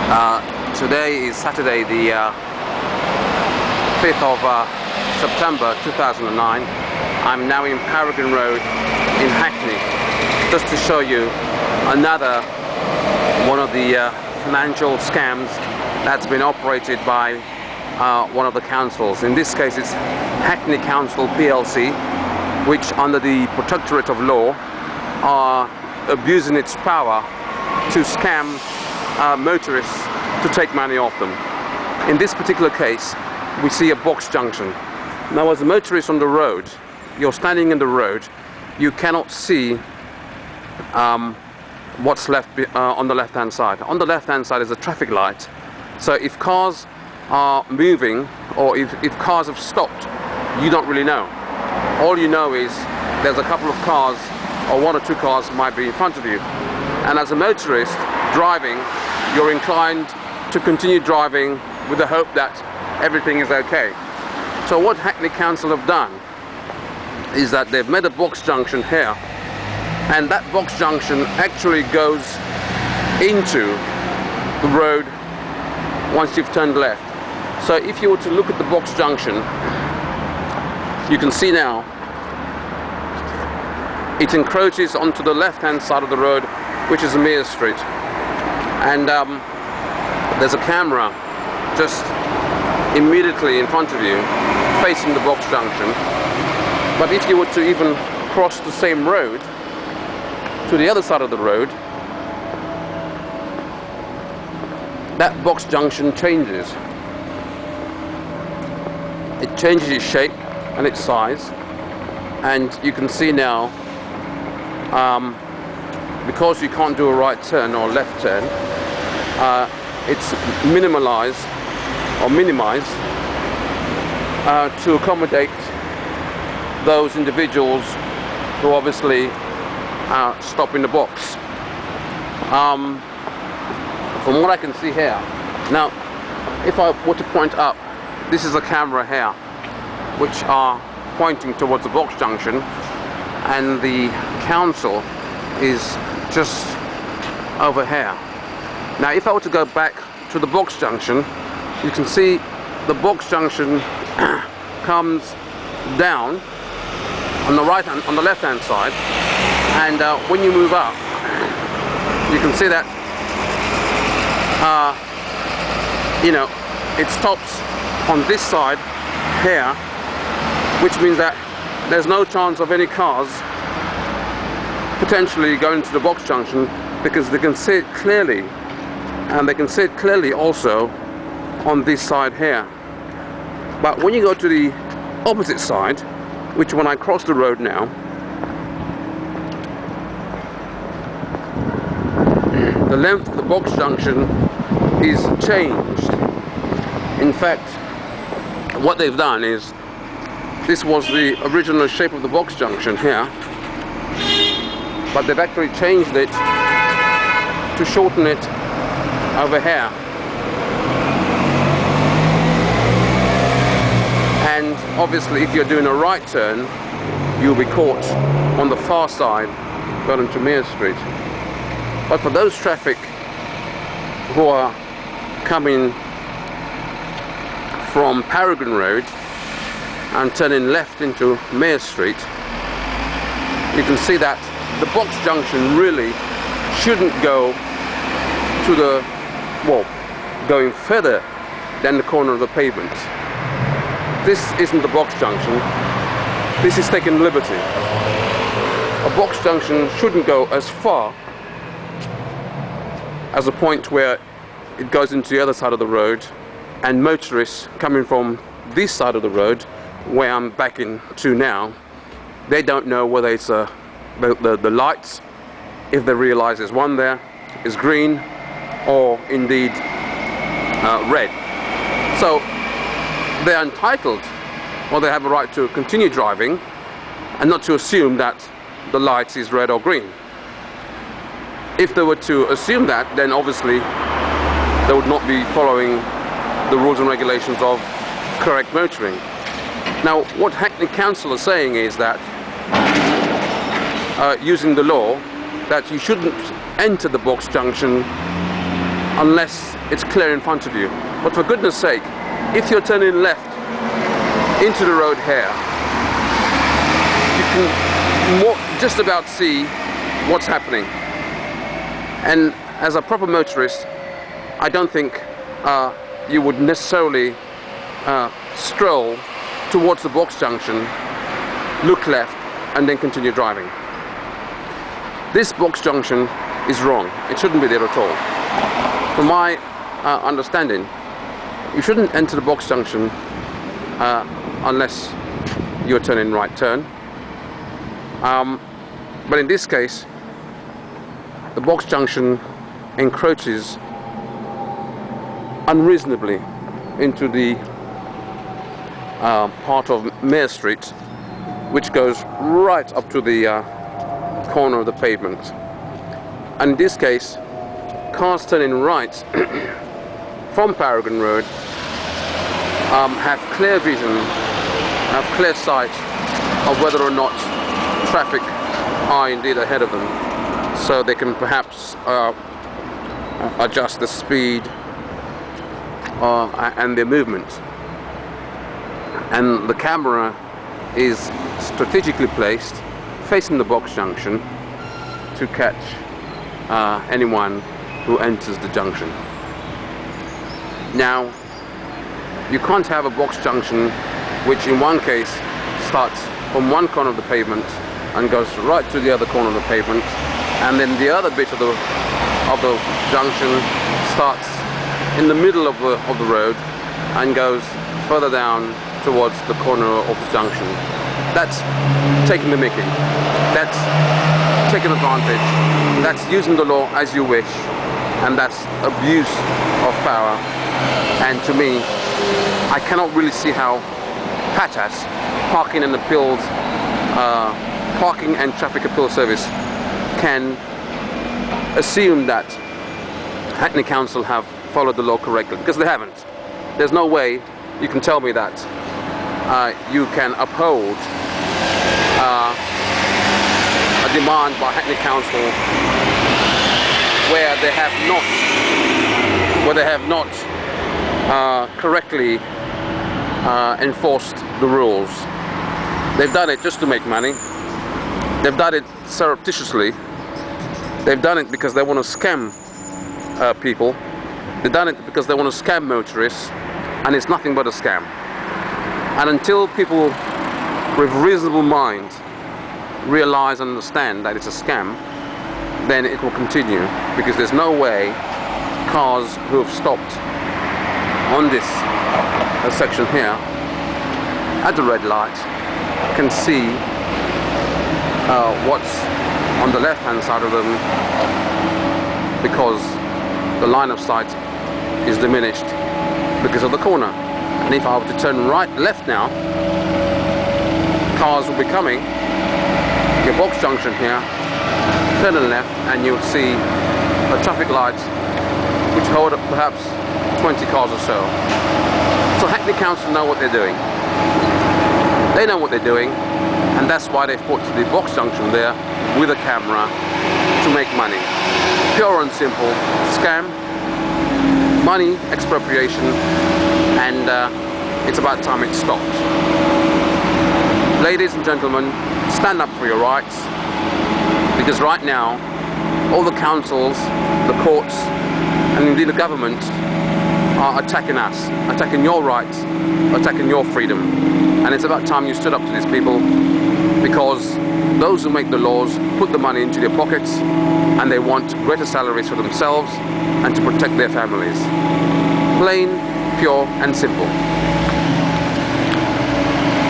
Today is Saturday, the 5th of September 2009. I'm now in Paragon Road in Hackney, just to show you another one of the financial scams that's been operated by one of the councils. In this case, it's Hackney Council PLC, which under the protectorate of law are abusing its power to scam motorists to take money off them. In this particular case, we see a box junction. Now, as a motorist on the road, you're standing in the road, you cannot see what's left on the left hand side. On the left hand side is a traffic light, so if cars are moving or if cars have stopped, you don't really know. All you know is there's a couple of cars or one or two cars might be in front of you, and as a motorist driving, you're inclined to continue driving with the hope that everything is okay. So what Hackney Council have done is that they've made a box junction here, and that box junction actually goes into the road once you've turned left. So if you were to look at the box junction, you can see now it encroaches onto the left hand side of the road, which is Mere Street, and there's a camera just immediately in front of you facing the box junction. But if you were to even cross the same road to the other side of the road, that box junction changes. It changes its shape and its size, and you can see now, because you can't do a right turn or left turn, it's minimized to accommodate those individuals who obviously stop in the box. From what I can see here, now if I were to point up, this is a camera here which are pointing towards the box junction, and the council is just over here. Now if I were to go back to the box junction, you can see the box junction comes down on the left hand side, and when you move up, you can see that it stops on this side here, which means that there's no chance of any cars potentially going to the box junction, because they can see it clearly, and they can see it clearly also on this side here. But when you go to the opposite side, which when I cross the road now, the length of the box junction is changed. In fact, what they've done is, this was the original shape of the box junction here, but they've actually changed it to shorten it over here. And obviously if you're doing a right turn, you'll be caught on the far side going into Mere Street. But for those traffic who are coming from Paragon Road and turning left into Mere Street, you can see that the box junction really shouldn't go to the, going further than the corner of the pavement. This isn't the box junction, this is taking liberty. A box junction shouldn't go as far as a point where it goes into the other side of the road, and motorists coming from this side of the road, where I'm backing to now, they don't know whether it's the lights, if they realize there's one there, is green or indeed red. So they're entitled, or they have a right to continue driving and not to assume that the light is red or green. If they were to assume that, then obviously they would not be following the rules and regulations of correct motoring. Now, what Hackney Council are saying is that using the law, that you shouldn't enter the box junction unless it's clear in front of you. But for goodness sake, if you're turning left into the road here, you can just about see what's happening. And as a proper motorist, I don't think you would necessarily stroll towards the box junction, look left, and then continue driving. This box junction is wrong. It shouldn't be there at all. From my understanding, you shouldn't enter the box junction unless you're turning right turn. But in this case, the box junction encroaches unreasonably into the part of Mayor Street, which goes right up to the corner of the pavement. And in this case, cars turning right from Paragon Road have clear vision, have clear sight of whether or not traffic are indeed ahead of them, so they can perhaps adjust the speed and their movement. And the camera is strategically placed facing the box junction to catch anyone who enters the junction. Now, you can't have a box junction which in one case starts from one corner of the pavement and goes right to the other corner of the pavement, and then the other bit of the junction starts in the middle of the road and goes further down towards the corner of the junction. That's taking the mickey. That's taking advantage. That's using the law as you wish, and that's abuse of power. And to me, I cannot really see how PATAS, Parking and Appeals, Parking and Traffic Appeal Service, can assume that Hackney Council have followed the law correctly, because they haven't. There's no way you can tell me that you can uphold a demand by Hackney Council where they have not correctly enforced the rules. They've done it just to make money. They've done it surreptitiously. They've done it because they want to scam people. They've done it because they want to scam motorists, and it's nothing but a scam. And until people with reasonable mind realize and understand that it's a scam, then it will continue, because there's no way cars who have stopped on this section here at the red light can see what's on the left hand side of them, because the line of sight is diminished because of the corner. And if I were to turn left now, cars will be coming your box junction here, turning left, and you'll see a traffic light which hold up perhaps 20 cars or so. So Hackney Council know what they're doing. They know what they're doing, and that's why they've put the box junction there with a camera to make money. Pure and simple scam, money expropriation, and it's about time it stopped. Ladies and gentlemen, stand up for your rights, because right now all the councils, the courts, and indeed the government are attacking us, attacking your rights, attacking your freedom. And it's about time you stood up to these people, because those who make the laws put the money into their pockets, and they want greater salaries for themselves and to protect their families. Plain, pure and simple.